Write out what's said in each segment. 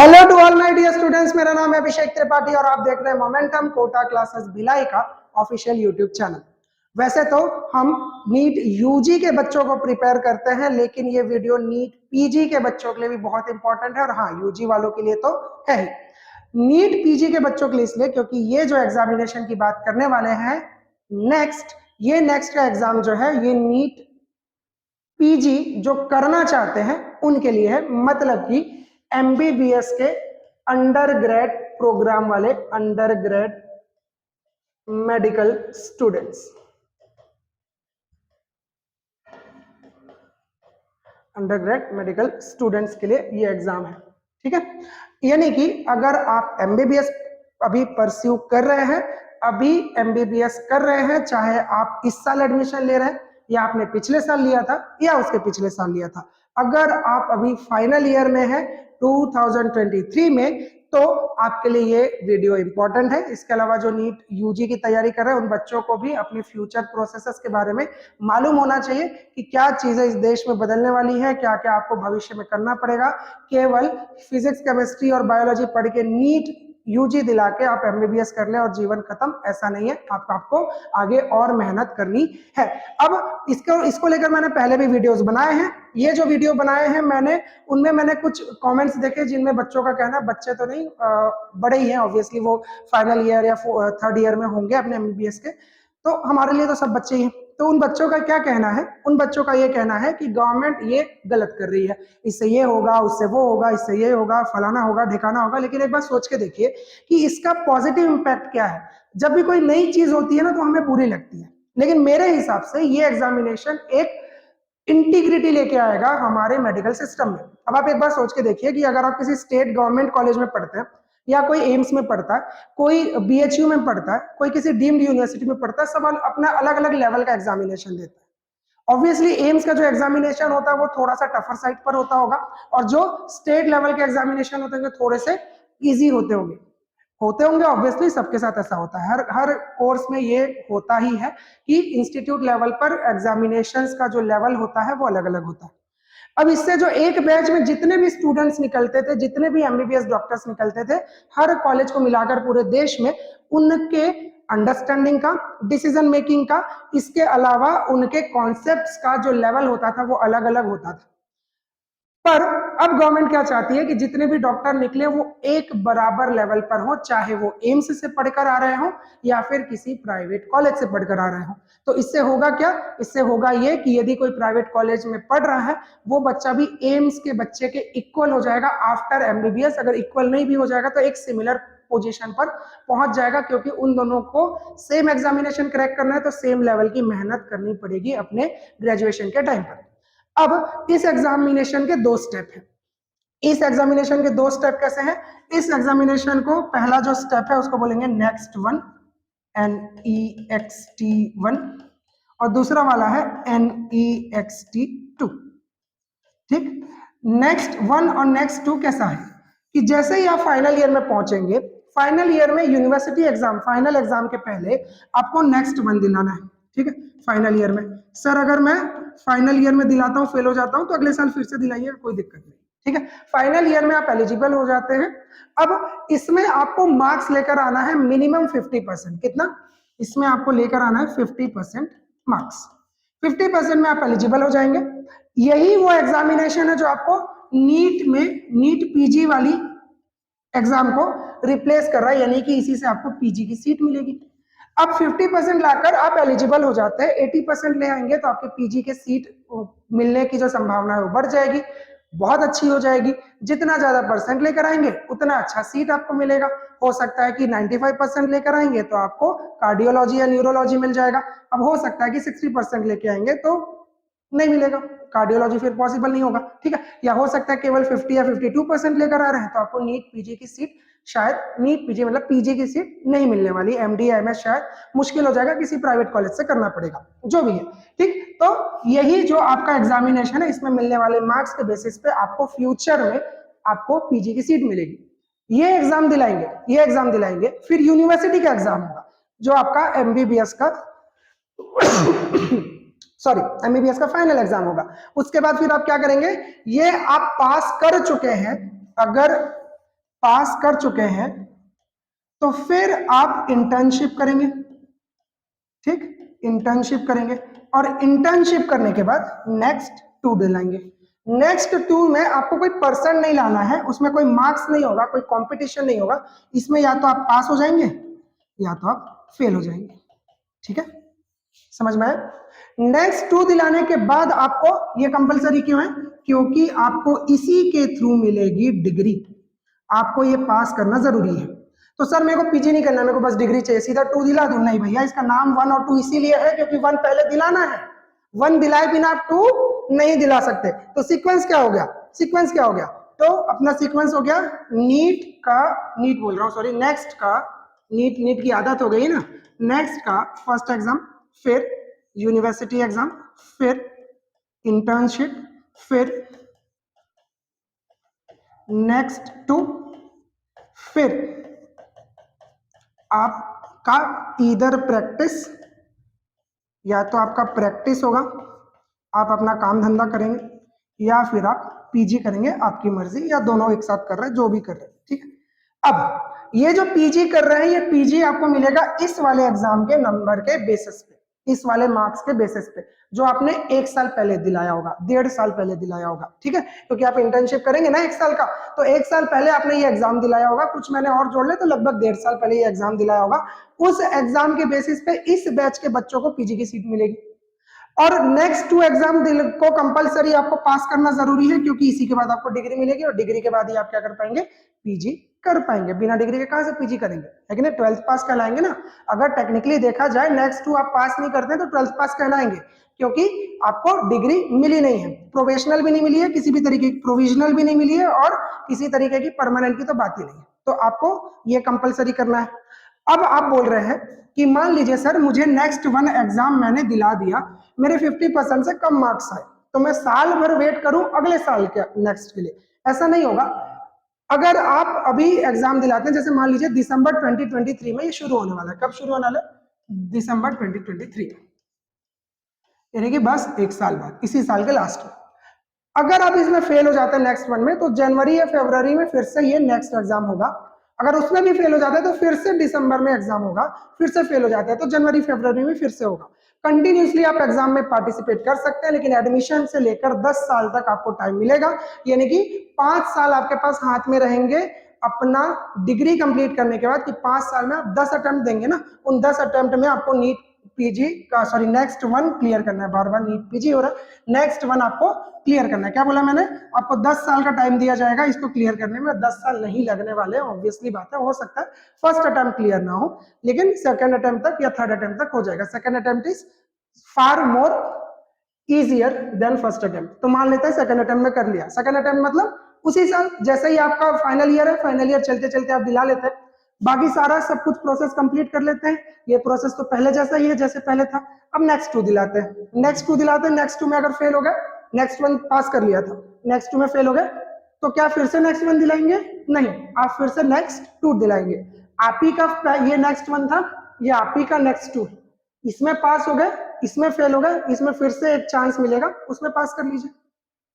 Hello to all my dear students, मेरा नाम है अभिषेक त्रिपाठी और आप देख रहे हैं मोमेंटम कोटा क्लासेस भिलाई का ऑफिशियल यूट्यूब चैनल। वैसे तो हम नीट यूजी के बच्चों को प्रिपेयर करते हैं, लेकिन ये वीडियो नीट पीजी के बच्चों के लिए भी बहुत इंपॉर्टेंट है और हाँ, यूजी वालों के लिए तो है ही। नीट पीजी के बच्चों के लिए इसलिए क्योंकि ये जो एग्जामिनेशन की बात करने वाले हैं नेक्स्ट का एग्जाम जो है ये नीट पीजी जो करना चाहते हैं उनके लिए है, मतलब कि एमबीबीएस के अंडर ग्रेड प्रोग्राम वाले under grade medical students, under grade medical students के लिए ये एग्जाम है। ठीक है, यानी कि अगर आप एमबीबीएस अभी परस्यू कर रहे हैं, अभी एमबीबीएस कर रहे हैं, चाहे आप इस साल एडमिशन ले रहे हैं या आपने पिछले साल लिया था या उसके पिछले साल लिया था, अगर आप अभी फाइनल ईयर में है 2023 में, तो आपके लिए ये वीडियो इंपॉर्टेंट है। इसके अलावा जो नीट यूजी की तैयारी कर रहे हैं उन बच्चों को भी अपने फ्यूचर प्रोसेसेस के बारे में मालूम होना चाहिए कि क्या चीजें इस देश में बदलने वाली है, क्या क्या आपको भविष्य में करना पड़ेगा। केवल फिजिक्स, केमिस्ट्री और बायोलॉजी पढ़ के नीट यूजी दिला के आप एमबीबीएस कर ले और जीवन खत्म, ऐसा नहीं है। आपको आगे और मेहनत करनी है। अब इसको लेकर मैंने पहले भी वीडियोस बनाए हैं। ये जो वीडियो बनाए हैं उनमें मैंने कुछ कमेंट्स देखे जिनमें बच्चों का कहना, बच्चे तो नहीं, बड़े ही हैं ऑब्वियसली, वो फाइनल ईयर या थर्ड ईयर में होंगे अपने एमबीबीएस के, तो हमारे लिए तो सब बच्चे ही हैं। तो उन बच्चों का क्या कहना है? उन बच्चों का ये कहना है कि गवर्नमेंट ये गलत कर रही है, इससे ये होगा, उससे वो होगा, इससे ये होगा, फलाना होगा, ढिकाना होगा। लेकिन एक बार सोच के देखिए कि इसका पॉजिटिव इंपैक्ट क्या है। जब भी कोई नई चीज होती है ना तो हमें बुरी लगती है, लेकिन मेरे हिसाब से ये एग्जामिनेशन एक इंटीग्रिटी लेके आएगा हमारे मेडिकल सिस्टम में। अब आप एक बार सोच के देखिए कि अगर आप किसी स्टेट गवर्नमेंट कॉलेज में पढ़ते हैं या कोई एम्स में पढ़ता है, कोई बीएचयू में पढ़ता है, कोई किसी डीम्ड यूनिवर्सिटी में पढ़ता है, सब अपना अलग अलग लेवल का एग्जामिनेशन देता है। ऑब्वियसली एम्स का जो एग्जामिनेशन होता है वो थोड़ा सा टफर साइड पर होता होगा और जो स्टेट लेवल के एग्जामिनेशन होते हैं थोड़े से इजी होते होंगे। ऑब्वियसली सबके साथ ऐसा होता है, हर हर कोर्स में ये होता ही है कि इंस्टीट्यूट लेवल पर एग्जामिनेशंस का जो लेवल होता है वो अलग अलग होता है। अब इससे जो एक बैच में जितने भी स्टूडेंट्स निकलते थे, जितने भी एमबीबीएस डॉक्टर्स निकलते थे, हर कॉलेज को मिलाकर पूरे देश में, उनके अंडरस्टैंडिंग का, डिसीजन मेकिंग का, इसके अलावा उनके कॉन्सेप्ट्स का जो लेवल होता था वो अलग अलग होता था। पर अब गवर्नमेंट क्या चाहती है कि जितने भी डॉक्टर निकले वो एक बराबर लेवल पर हो, चाहे वो एम्स से पढ़कर आ रहे हो या फिर किसी प्राइवेट कॉलेज से पढ़कर आ रहे हो। तो इससे होगा क्या? इससे होगा ये कि यदि कोई प्राइवेट कॉलेज में पढ़ रहा है वो बच्चा भी एम्स के बच्चे के इक्वल हो जाएगा आफ्टर एमबीबीएस। अगर इक्वल नहीं भी हो जाएगा तो एक सिमिलर पोजीशन पर पहुंच जाएगा, क्योंकि उन दोनों को सेम एग्जामिनेशन क्रैक करना है तो सेम लेवल की मेहनत करनी पड़ेगी अपने ग्रेजुएशन के टाइम पर। अब इस एग्जामिनेशन के दो स्टेप हैं। इस एग्जामिनेशन के दो स्टेप कैसे हैं? इस एग्जामिनेशन को पहला जो स्टेप है उसको बोलेंगे नेक्स्ट वन, NEXT1, और दूसरा वाला है NEXT2। ठीक, नेक्स्ट वन और नेक्स्ट टू कैसा है कि जैसे ही आप फाइनल ईयर में पहुंचेंगे, फाइनल ईयर में यूनिवर्सिटी एग्जाम, फाइनल एग्जाम के पहले आपको नेक्स्ट वन दिलाना है। ठीक है, फाइनल ईयर में, सर अगर मैं फाइनल ईयर में दिलाता हूँ, फेल हो जाता हूँ, तो अगले साल फिर से दिलाइए, कोई दिक्कत नहीं। ठीक है, फाइनल ईयर में आप एलिजिबल हो जाते हैं। अब इसमें आपको मार्क्स लेकर आना है मिनिमम 50%। कितना? इसमें आपको लेकर आना है 50% मार्क्स। 50% में आप एलिजिबल हो जाएंगे। यही वो एग्जामिनेशन है जो आपको नीट में, नीट पीजी वाली एग्जाम को रिप्लेस कर रहा है, यानी कि इसी से आपको पीजी की सीट मिलेगी। अब 50% लाकर आप एलिजिबल हो जाते हैं, 80% ले आएंगे तो आपके पीजी के सीट मिलने की जो संभावना है वो बढ़ जाएगी, बहुत अच्छी हो जाएगी। जितना ज्यादा परसेंट लेकर आएंगे उतना अच्छा सीट आपको मिलेगा। हो सकता है कि 95% लेकर आएंगे तो आपको कार्डियोलॉजी या न्यूरोलॉजी मिल जाएगा। अब हो सकता है कि 60% लेके आएंगे तो नहीं मिलेगा, कार्डियोलॉजी फिर पॉसिबल नहीं होगा। ठीक है, या हो सकता है केवल 50 या 52% लेकर आ रहे हैं तो आपको नीट पीजी की सीट, शायद नीट पीजी मतलब पीजी की सीट नहीं मिलने वाली, एमडी या एमएस शायद मुश्किल हो जाएगा, किसी प्राइवेट कॉलेज से करना पड़ेगा, जो भी है। ठीक, तो यही जो आपका एग्जामिनेशन है, इसमें मिलने वाले मार्क्स के बेसिस पे आपको फ्यूचर में आपको पीजी की सीट मिलेगी। ये एग्जाम दिलाएंगे, फिर यूनिवर्सिटी का एग्जाम होगा जो आपका एमबीबीएस का सॉरी एमबीबीएस का फाइनल एग्जाम होगा। उसके बाद फिर आप क्या करेंगे? ये आप पास कर चुके हैं, अगर पास कर चुके हैं तो फिर आप इंटर्नशिप करेंगे, ठीक, इंटर्नशिप करेंगे और इंटर्नशिप करने के बाद नेक्स्ट 2 दिलाएंगे। नेक्स्ट 2 में आपको कोई परसेंट नहीं लाना है, उसमें कोई मार्क्स नहीं होगा, कोई कंपटीशन नहीं होगा, इसमें या तो आप पास हो जाएंगे या तो आप फेल हो जाएंगे, ठीक है, समझ में आया। नेक्स्ट 2 दिलाने के बाद आपको ये कंपलसरी क्यों है, क्योंकि आपको इसी के थ्रू मिलेगी डिग्री, आपको ये पास करना जरूरी है। तो सर मेरे को पीजी नहीं करना, मेरे को बस डिग्री चाहिए, सीधा 2 दिला दूं? नहीं भैया, इसका नाम 1 और 2 इसीलिए है क्योंकि 1 पहले दिलाना है, 1 दिलाए बिना आप 2 नहीं दिला सकते। तो सीक्वेंस क्या हो गया, सीक्वेंस क्या हो गया, तो अपना सीक्वेंस हो गया नीट का, नीट बोल रहा हूं सॉरी, नेक्स्ट का, नीट की आदत हो गई ना, नेक्स्ट का फर्स्ट एग्जाम, फिर यूनिवर्सिटी एग्जाम, फिर इंटर्नशिप, फिर नेक्स्ट 2, फिर आपका इधर प्रैक्टिस, या तो आपका प्रैक्टिस होगा, आप अपना काम धंधा करेंगे, या फिर आप पीजी करेंगे, आपकी मर्जी, या दोनों एक साथ कर रहे हैं, जो भी कर रहे हैं, ठीक है। अब ये जो पीजी कर रहे हैं, ये पीजी आपको मिलेगा इस वाले एग्जाम के नंबर के बेसिस पे, इस वाले मार्क्स के बेसिस पे, जो आपने 1 साल पहले दिलाया होगा, 1.5 साल पहले दिलाया होगा, ठीक है, क्योंकि आप इंटर्नशिप करेंगे ना 1 साल का, तो 1 साल पहले आपने ये एग्जाम दिलाया होगा, कुछ महीने और जोड़ ले तो लगभग 1.5 साल पहले ये एग्जाम दिलाया होगा, उस एग्जाम के बेसिस पे इस बैच के बच्चों को पीजी की सीट मिलेगी। और नेक्स्ट 2 एग्जाम को कंपलसरी आपको पास करना जरूरी है, क्योंकि इसी के बाद आपको डिग्री मिलेगी, और डिग्री के बाद ही आप क्या कर पाएंगे, पीजी कर पाएंगे, बिना डिग्री के कहां से पीजी करेंगे, है कि नहीं, 12th पास कहलाएंगे ना। अगर टेक्निकली देखा जाए नेक्स्ट 2 आप पास नहीं करते तो 12th पास कहलाएंगे, क्योंकि आपको डिग्री मिली नहीं है, प्रोफेशनल भी नहीं मिली है, किसी भी तरीके की प्रोविजनल भी नहीं मिली है, और किसी तरीके की परमानेंट की तो बात ही नहीं है, तो आपको ये कंपलसरी करना है। अब आप बोल रहे हैं कि मान लीजिए सर मुझे नेक्स्ट 1 एग्जाम मैंने दिला दिया, मेरे 50% से कम मार्क्स आए, तो मैं साल भर वेट करूं अगले साल के नेक्स्ट के लिए? ऐसा नहीं होगा। अगर आप अभी एग्जाम दिलाते हैं, जैसे मान लीजिए दिसंबर 2023 में ये शुरू होने वाला है, कब शुरू होने वाला है, दिसंबर 2023, यानी कि बस 1 साल बाद, इसी साल के लास्ट में। अगर आप इसमें फेल हो जाते हैं नेक्स्ट 1 में, तो जनवरी या फरवरी में फिर से ये नेक्स्ट एग्जाम होगा, अगर उसमें भी फेल हो जाता है तो फिर से दिसंबर में एग्जाम होगा, फिर से फेल हो जाता है तो जनवरी फरवरी में फिर से होगा। कंटिन्यूसली आप एग्जाम में पार्टिसिपेट कर सकते हैं, लेकिन एडमिशन से लेकर 10 साल तक आपको टाइम मिलेगा, यानी कि 5 साल आपके पास हाथ में रहेंगे अपना डिग्री कंप्लीट करने के बाद, कि 5 साल में आप 10 अटेम्प्ट देंगे ना, उन 10 अटेम्प्ट में आपको नीट पीजी का सॉरी नेक्स्ट 1 क्लियर करना है, बार बार नीट पीजी हो रहा है, नेक्स्ट 1 आपको क्लियर करना है। क्या बोला मैंने, आपको 10 साल का टाइम दिया जाएगा इसको क्लियर करने में, 10 साल नहीं लगने वाले, ऑब्वियसली बात है, हो सकता है फर्स्ट अटेम्प्ट क्लियर ना हो, लेकिन सेकंड अटेम्प्ट तक या थर्ड अटेम्प्ट तक हो जाएगा। Second attempt is far more easier than first attempt, तो मान लेते हैं सेकंड अटेम्प्ट में कर लिया, सेकंड अटेम्प्ट मतलब उसी साल, जैसे ही आपका फाइनल ईयर है, फाइनल ईयर चलते चलते आप दिला लेते हैं, बाकी सारा सब कुछ प्रोसेस कंप्लीट कर लेते हैं, ये प्रोसेस तो पहले जैसा ही है जैसे पहले था। अब नेक्स्ट 2 दिलाते हैं, नेक्स्ट 2 दिलाते हैं, नेक्स्ट 2 में अगर फेल हो गए, नेक्स्ट 1 पास कर लिया था, नेक्स्ट 2 में फेल हो गए, तो क्या फिर से नेक्स्ट 1 दिलाएंगे? नहीं, आप फिर से नेक्स्ट 2 दिलाएंगे। आप ही का ये नेक्स्ट 1 था, ये आप ही का नेक्स्ट 2, इसमें पास हो गए, इसमें फेल हो गए, इसमें फिर से एक चांस मिलेगा, उसमें पास कर लीजिए,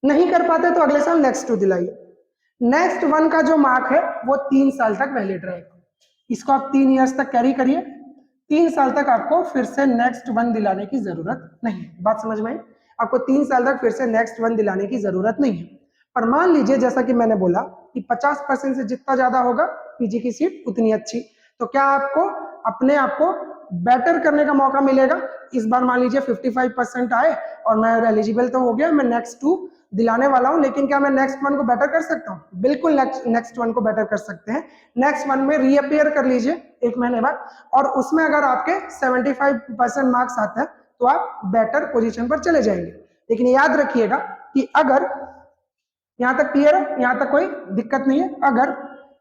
नहीं कर पाते तो अगले साल नेक्स्ट 2 दिलाइए। नेक्स्ट 1 का जो मार्क है वो 3 साल तक वैलिड रहेगा, इसको आप 3 इयर्स तक कैरी करिए, 3 साल तक आपको फिर से नेक्स्ट 1 दिलाने की जरूरत नहीं है। बात समझ में आई? आपको 3 साल तक फिर से नेक्स्ट 1 दिलाने की जरूरत नहीं है। पर मान लीजिए जैसा कि मैंने बोला कि 50% से जितना ज्यादा होगा पीजी की सीट उतनी अच्छी, तो क्या आपको अपने आप को बेटर करने का मौका मिलेगा। इस बार मान लीजिए 55% आए और मैं एलिजिबल तो हो गया, मैं नेक्स्ट 2 दिलाने वाला हूं, लेकिन क्या मैं नेक्स्ट 1 को बेटर कर सकता हूं? बिल्कुल नेक्स्ट 1 को बेटर कर सकते हैं। नेक्स्ट 1 में रीअपियर कर लीजिए 1 महीने बाद, और उसमें अगर आपके 75% मार्क्स आते हैं तो आप बेटर पोजीशन पर चले जाएंगे। लेकिन याद रखिएगा कि अगर यहां तक क्लियर है, यहां तक कोई दिक्कत नहीं है, अगर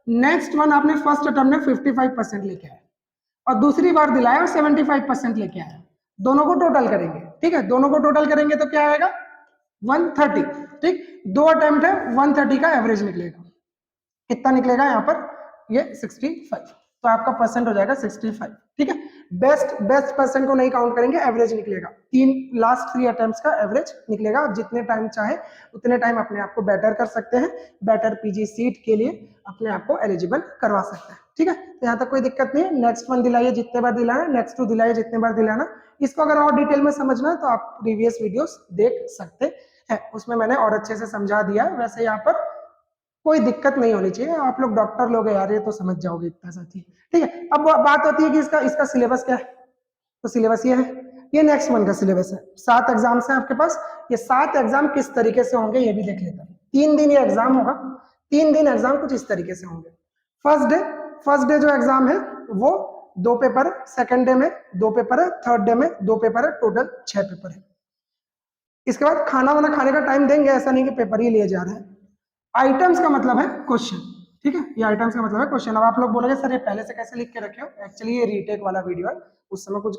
नेक्स्ट 1 आपने फर्स्ट अटेम्प्ट में 55% लेके आया और दूसरी बार दिलाया और 75% लेके आया, दोनों को टोटल करेंगे, ठीक है, दोनों को टोटल करेंगे तो क्या आएगा 130, ठीक, 2 अटेम्प्ट है, 130 का एवरेज निकलेगा, कितना निकलेगा यहाँ पर ये 65, तो आपका परसेंट हो जाएगा 65, ठीक है। बेस्ट पर्सन को नहीं काउंट करेंगे, एवरेज निकलेगा। लास्ट 3 अटेम्प्ट्स का एवरेज निकलेगा। आप जितने टाइम चाहे उतने टाइम अपने आप को बेटर कर सकते हैं, बेटर पीजी सीट के लिए अपने आप को एलिजिबल करवा सकते हैं। ठीक है, तो यहाँ तक कोई दिक्कत नहीं है। नेक्स्ट 1 दिलाइए जितने बार दिलाना, नेक्स्ट 2 दिलाइए जितने बार दिलाना। इसको अगर और डिटेल में समझना है तो आप प्रीवियस वीडियोस देख सकते हैं, उसमें मैंने और अच्छे से समझा दिया। वैसे यहाँ पर कोई दिक्कत नहीं होनी चाहिए, आप लोग डॉक्टर लोग यार, ये तो समझ जाओगे इतना साथी। ठीक है, अब बात होती है कि इसका सिलेबस क्या है। तो सिलेबस ये है, ये नेक्स्ट 1 का सिलेबस है। 7 एग्जाम्स हैं आपके पास। ये 7 एग्जाम किस तरीके से होंगे ये भी देख लेते हैं। 3 दिन ये एग्जाम होगा, 3 दिन एग्जाम कुछ इस तरीके से होंगे। फर्स्ट डे जो एग्जाम है वो 2 पेपर है, सेकंड डे में 2 पेपर है, थर्ड डे में 2 पेपर है, टोटल 6 पेपर है। इसके बाद खाना वाना खाने का टाइम देंगे, ऐसा नहीं कि पेपर ही लिए जा रहे हैं। आइटम्स का मतलब है क्वेश्चन, ठीक है, ये आइटम्स का मतलब है क्वेश्चन। अब आप लोग बोलोगे सर ये पहले से कैसे लिख के रखे हो? एक्चुअली ये रीटेक वाला वीडियो है, उस समय कुछ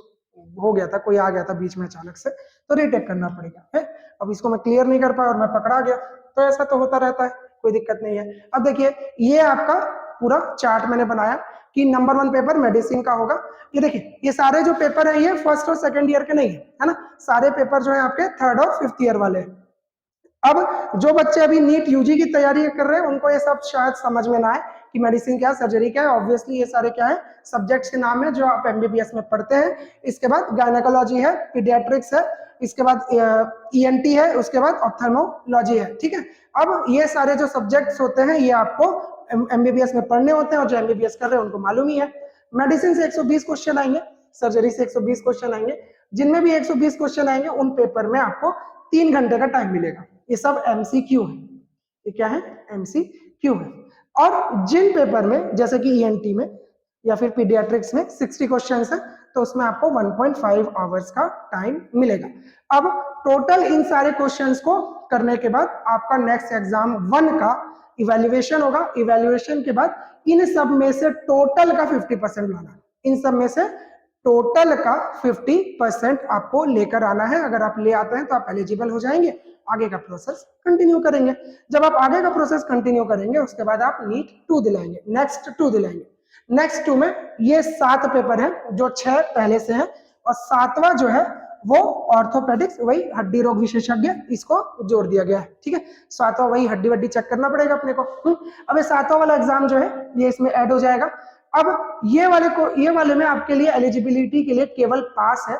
हो गया था, कोई आ गया था बीच में अचानक से, तो रीटेक करना पड़ेगा है। अब इसको मैं क्लियर नहीं कर पाया और मैं पकड़ा गया, तो ऐसा तो होता रहता है, कोई दिक्कत नहीं है। अब देखिए ये आपका पूरा चार्ट मैंने बनाया कि नंबर 1 पेपर मेडिसिन का होगा। ये देखिए ये सारे जो पेपर है ये फर्स्ट और सेकंड ईयर के नहीं है ना, सारे पेपर जो है आपके 3rd और 5th ईयर वाले हैं। अब जो बच्चे अभी नीट यूजी की तैयारी कर रहे हैं उनको ये सब शायद समझ में ना आए कि मेडिसिन क्या है, सर्जरी क्या है। ऑब्वियसली ये सारे क्या है, सब्जेक्ट्स के नाम है जो आप एमबीबीएस में पढ़ते हैं। इसके बाद गायनेकोलॉजी है, पीडियाट्रिक्स है, इसके बाद ईएनटी है, उसके बाद ऑप्थेल्मोलॉजी है। ठीक है, अब ये सारे जो सब्जेक्ट्स होते हैं ये आपको एमबीबीएस में पढ़ने होते हैं और जो एमबीबीएस कर रहे हैं उनको मालूम ही है। मेडिसिन से 120 क्वेश्चन आएंगे, सर्जरी से 120 क्वेश्चन आएंगे। जिनमें भी 120 क्वेश्चन आएंगे उन पेपर में आपको 3 घंटे का टाइम मिलेगा। ये सब एमसीक्यू है, ये क्या है, एमसीक्यू है। और जिन पेपर में जैसे कि ईएनटी में या फिर पीडियाट्रिक्स में 60 क्वेश्चंस है तो उसमें आपको 1.5 आवर्स का टाइम मिलेगा। अब टोटल इन सारे क्वेश्चंस को करने के बाद आपका नेक्स्ट एग्जाम 1 का इवैल्यूएशन होगा। इवैल्यूएशन के बाद इन सब में से टोटल का 50% लाना, इन सब में से टोटल का 50% आपको लेकर आना है। अगर आप ले आते हैं तो आप एलिजिबल हो जाएंगे, आगे का प्रोसेस कंटिन्यू करेंगे। जब आप आगे का प्रोसेस कंटिन्यू करेंगे उसके बाद आप नीट 2 दिलाएंगे, नेक्स्ट 2 दिलाएंगे। नेक्स्ट 2 में ये 7 पेपर हैं जो 6 पहले से हैं और 7वां जो है वो ऑर्थोपेडिक्स, वही हड्डी रोग विशेषज्ञ, इसको जोड़ दिया गया है। ठीक है, 7वां वही हड्डी वड्डी चेक करना पड़ेगा अपने को। अब ये 7वां वाला एग्जाम जो है ये इसमें ऐड हो जाएगा। अब ये वाले में आपके लिए एलिजिबिलिटी के लिए केवल पास है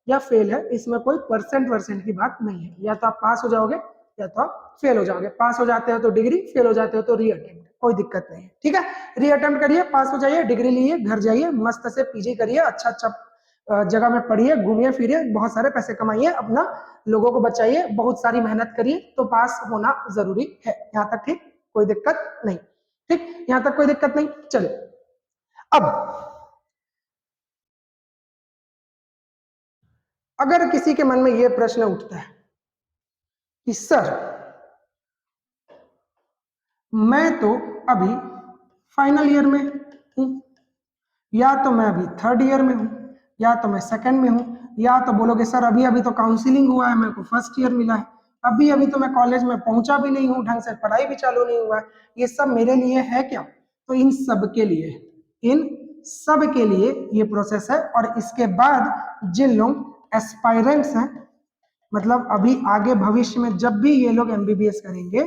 या फेल है, इसमें कोई परसेंट की बात नहीं है। या तो आप पास हो जाओगे या तो आप फेल हो जाओगे। पास हो जाते हो तो डिग्री, फेल हो जाते हो तो रीअटेम्प्ट, कोई दिक्कत नहीं है। ठीक है, रीअटेम्प्ट करिए, पास हो जाइए, डिग्री लीजिए, घर जाइए, मस्त से पीजी करिए, अच्छा जगह में पढ़िए, घूमिए फिरिए, बहुत सारे पैसे कमाइए, अपना लोगों को बचाइए, बहुत सारी मेहनत करिए, तो पास होना जरूरी है। यहाँ तक ठीक, कोई दिक्कत नहीं। ठीक, यहाँ तक कोई दिक्कत नहीं। चलिए अब अगर किसी के मन में यह प्रश्न उठता है कि सर मैं तो अभी फाइनल ईयर में हूं, या तो मैं अभी 3rd ईयर में हूं, या तो मैं 2nd में हूं, या तो बोलोगे सर अभी तो काउंसलिंग हुआ है, मेरे को 1st ईयर मिला है, अभी तो मैं कॉलेज में पहुंचा भी नहीं हूं, ढंग से पढ़ाई भी चालू नहीं हुआ है, ये सब मेरे लिए है क्या? तो इन सब के लिए ये प्रोसेस है। और इसके बाद जिन लोग एस्पायरेंट्स हैं, मतलब अभी आगे भविष्य में जब भी ये लोग एमबीबीएस करेंगे,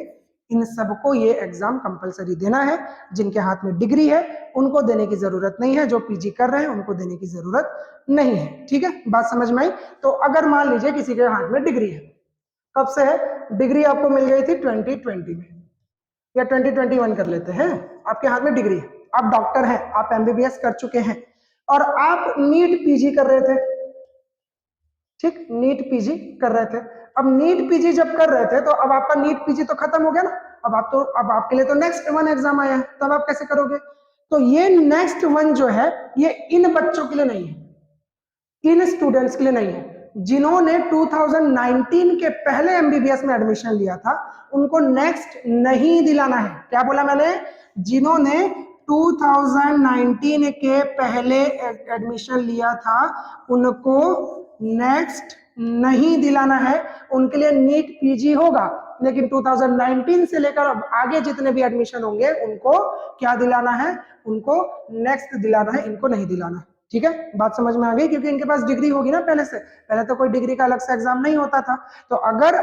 इन सबको ये एग्जाम कंपलसरी देना है। जिनके हाथ में डिग्री है उनको देने की जरूरत नहीं है, जो पीजी कर रहे हैं उनको देने की जरूरत नहीं है। ठीक है, बात समझ में आई? तो अगर मान लीजिए किसी के हाथ में डिग्री है, कब से है डिग्री? आपको मिल गई थी 2020 में या 2021 कर लेते हैं, आपके हाथ में डिग्री है, आप डॉक्टर हैं, आप एमबीबीएस कर चुके हैं और आप नीट पीजी कर रहे थे। ठीक, नीट पीजी कर रहे थे। अब नीट पीजी जब कर रहे थे तो अब आपका नीट पीजी तो खत्म हो गया ना, अब आपके लिए तो नेक्स्ट 1 एग्जाम आया है, तब आप कैसे करोगे? तो ये नेक्स्ट 1 जो है ये इन बच्चों के लिए नहीं है, इन स्टूडेंट्स के लिए नहीं है। जिन्होंने 2019 के पहले एमबीबीएस में एडमिशन लिया था उनको नेक्स्ट नहीं दिलाना है। क्या बोला मैंने? जिन्होंने 2019 के पहले एडमिशन लिया था उनको नेक्स्ट नहीं दिलाना है, उनके लिए नीट पीजी होगा। लेकिन 2019 से लेकर अब आगे जितने भी एडमिशन होंगे उनको क्या दिलाना है? उनको नेक्स्ट दिलाना है, इनको नहीं दिलाना है। ठीक है, बात समझ में आ गई, क्योंकि इनके पास डिग्री होगी ना पहले से, पहले तो कोई डिग्री का अलग से एग्जाम नहीं होता था। तो अगर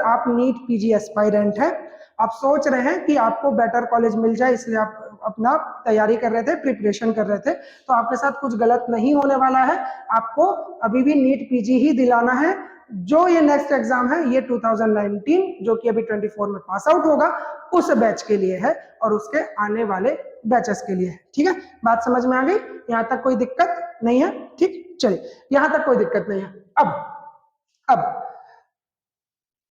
आप नीट पीजी एस्पायरेंट हैं, आप सोच रहे हैं कि आपको बेटर कॉलेज मिल जाए, इसलिए आप अपना तैयारी कर रहे थे, प्रिपरेशन कर रहे थे, तो आपके साथ कुछ गलत नहीं होने वाला है। आपको अभी भी नीट पीजी ही दिलाना है। जो ये नेक्स्ट एग्जाम है ये 2019 जो कि अभी 24 में पास आउट होगा उस बैच के लिए है और उसके आने वाले बैचेस के लिए है। ठीक है, बात समझ में आ गई, यहां तक कोई दिक्कत नहीं है? ठीक, चलिए यहां तक कोई दिक्कत नहीं है। अब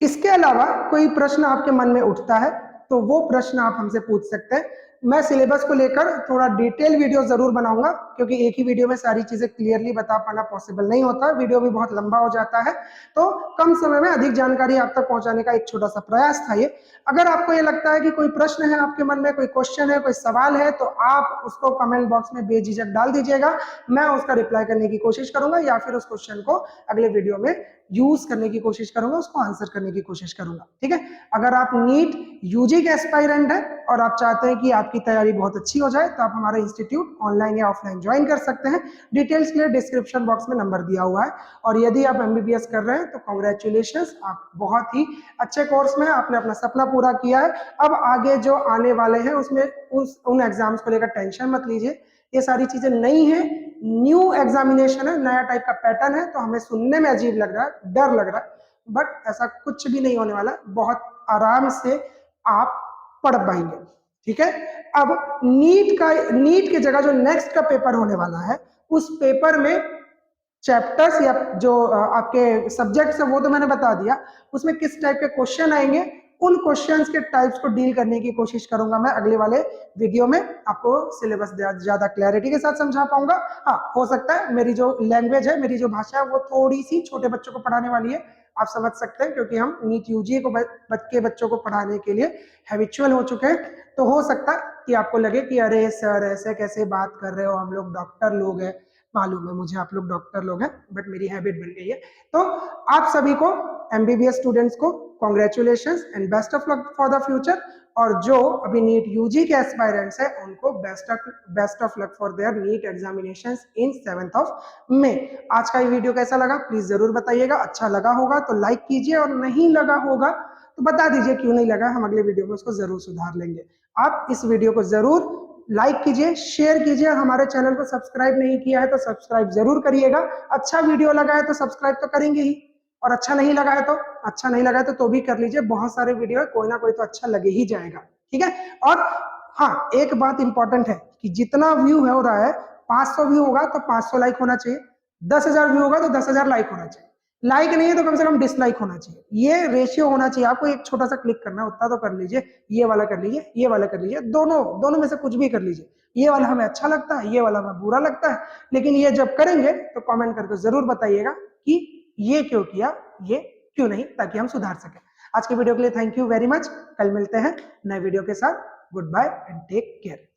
इसके अलावा कोई प्रश्न आपके मन में उठता है तो वो प्रश्न आप हमसे पूछ सकते हैं। मैं सिलेबस को लेकर थोड़ा डिटेल वीडियो जरूर बनाऊंगा, क्योंकि एक ही वीडियो में सारी चीजें क्लियरली बता पाना पॉसिबल नहीं होता, वीडियो भी बहुत लंबा हो जाता है। तो कम समय में अधिक जानकारी आप तक पहुंचाने का एक छोटा सा प्रयास था ये। अगर आपको ये लगता है कि कोई प्रश्न है आपके मन में, कोई क्वेश्चन है, कोई सवाल है, तो आप उसको कमेंट बॉक्स में बेझिझक डाल दीजिएगा। मैं उसका रिप्लाई करने की कोशिश करूंगा या फिर उस क्वेश्चन को अगले वीडियो में यूज करने की कोशिश करूंगा, उसको आंसर करने की कोशिश करूंगा। ठीक है, अगर आप नीट यूजी के एस्पायरेंट हैं और आप चाहते हैं कि आपकी तैयारी बहुत अच्छी हो जाए, तो आप हमारा इंस्टीट्यूट ऑनलाइन या ऑफलाइन ज्वाइन कर सकते हैं। डिटेल्स के लिए डिस्क्रिप्शन बॉक्स में नंबर दिया हुआ है। और यदि आप एमबीबीएस कर रहे हैं तो कॉन्ग्रेचुलेशंस, आप बहुत ही अच्छे कोर्स में आपने अपना सपना पूरा किया है। अब आगे जो आने वाले हैं उसमें उन एग्जाम्स को लेकर टेंशन मत लीजिए, ये सारी चीजें नई है, न्यू एग्जामिनेशन है, नया टाइप का पैटर्न है, तो हमें सुनने में अजीब लग रहा है, डर लग रहा है, बट ऐसा कुछ भी नहीं होने वाला, बहुत आराम से आप पढ़ पाएंगे। ठीक है, अब नीट के जगह जो नेक्स्ट का पेपर होने वाला है, उस पेपर में चैप्टर्स या जो आपके सब्जेक्ट्स है वो तो मैंने बता दिया, उसमें किस टाइप के क्वेश्चन आएंगे, उन क्वेश्चंस के टाइप्स को डील करने की कोशिश करूंगा मैं अगले वाले वीडियो में। आपको सिलेबस ज्यादा क्लैरिटी के साथ समझा पाऊंगा। हाँ, हो सकता है मेरी जो लैंग्वेज है, मेरी जो भाषा है, वो थोड़ी सी छोटे बच्चों को पढ़ाने वाली है, आप समझ सकते हैं, क्योंकि हम नीट यूजी को बच्चों को पढ़ाने के लिए हैबिचुअल हो चुके हैं। तो हो सकता है कि आपको लगे कि अरे सर ऐसे कैसे बात कर रहे हो, हम लोग डॉक्टर लोग हैं। मालूम है मुझे, आप लोग डॉक्टर लोग हैं, बट मेरी हैबिट बन गई है। तो आप सभी को, एमबीबीएस स्टूडेंट्स को, congratulations and best of luck for the future. और जो अभी नीट यूजी के एस्पायरेंट्स है उनको best of luck for their NEET examinations in 7 मई। आज का ये वीडियो कैसा लगा प्लीज जरूर बताइएगा। अच्छा लगा होगा तो लाइक कीजिए, और नहीं लगा होगा तो बता दीजिए क्यों नहीं लगा, हम अगले वीडियो में उसको जरूर सुधार लेंगे। आप इस वीडियो को जरूर लाइक कीजिए, शेयर कीजिए, और हमारे चैनल को सब्सक्राइब नहीं किया है तो सब्सक्राइब जरूर करिएगा। अच्छा वीडियो लगा है तो सब्सक्राइब तो करेंगे ही, और अच्छा नहीं लगा है तो भी कर लीजिए। बहुत सारे वीडियो है, कोई ना कोई तो अच्छा लगे ही जाएगा। ठीक है, और हाँ, एक बात इंपॉर्टेंट है कि जितना व्यू हो रहा है, 500 व्यू होगा तो 500 लाइक होना चाहिए, 10,000 व्यू होगा तो 10,000 लाइक होना चाहिए, लाइक नहीं है तो कम से कम डिसलाइक होना चाहिए। ये रेशियो होना चाहिए। आपको एक छोटा सा क्लिक करना है, उतना तो कर लीजिए, ये वाला कर लीजिए, ये वाला कर लीजिए, दोनों में से कुछ भी कर लीजिए। ये वाला हमें अच्छा लगता है, ये वाला हमें बुरा लगता है, लेकिन ये जब करेंगे तो कमेंट करके जरूर बताइएगा कि ये क्यों किया, ये क्यों नहीं, ताकि हम सुधार सकें। आज के वीडियो के लिए थैंक यू वेरी मच। कल मिलते हैं नए वीडियो के साथ। Good bye and take care.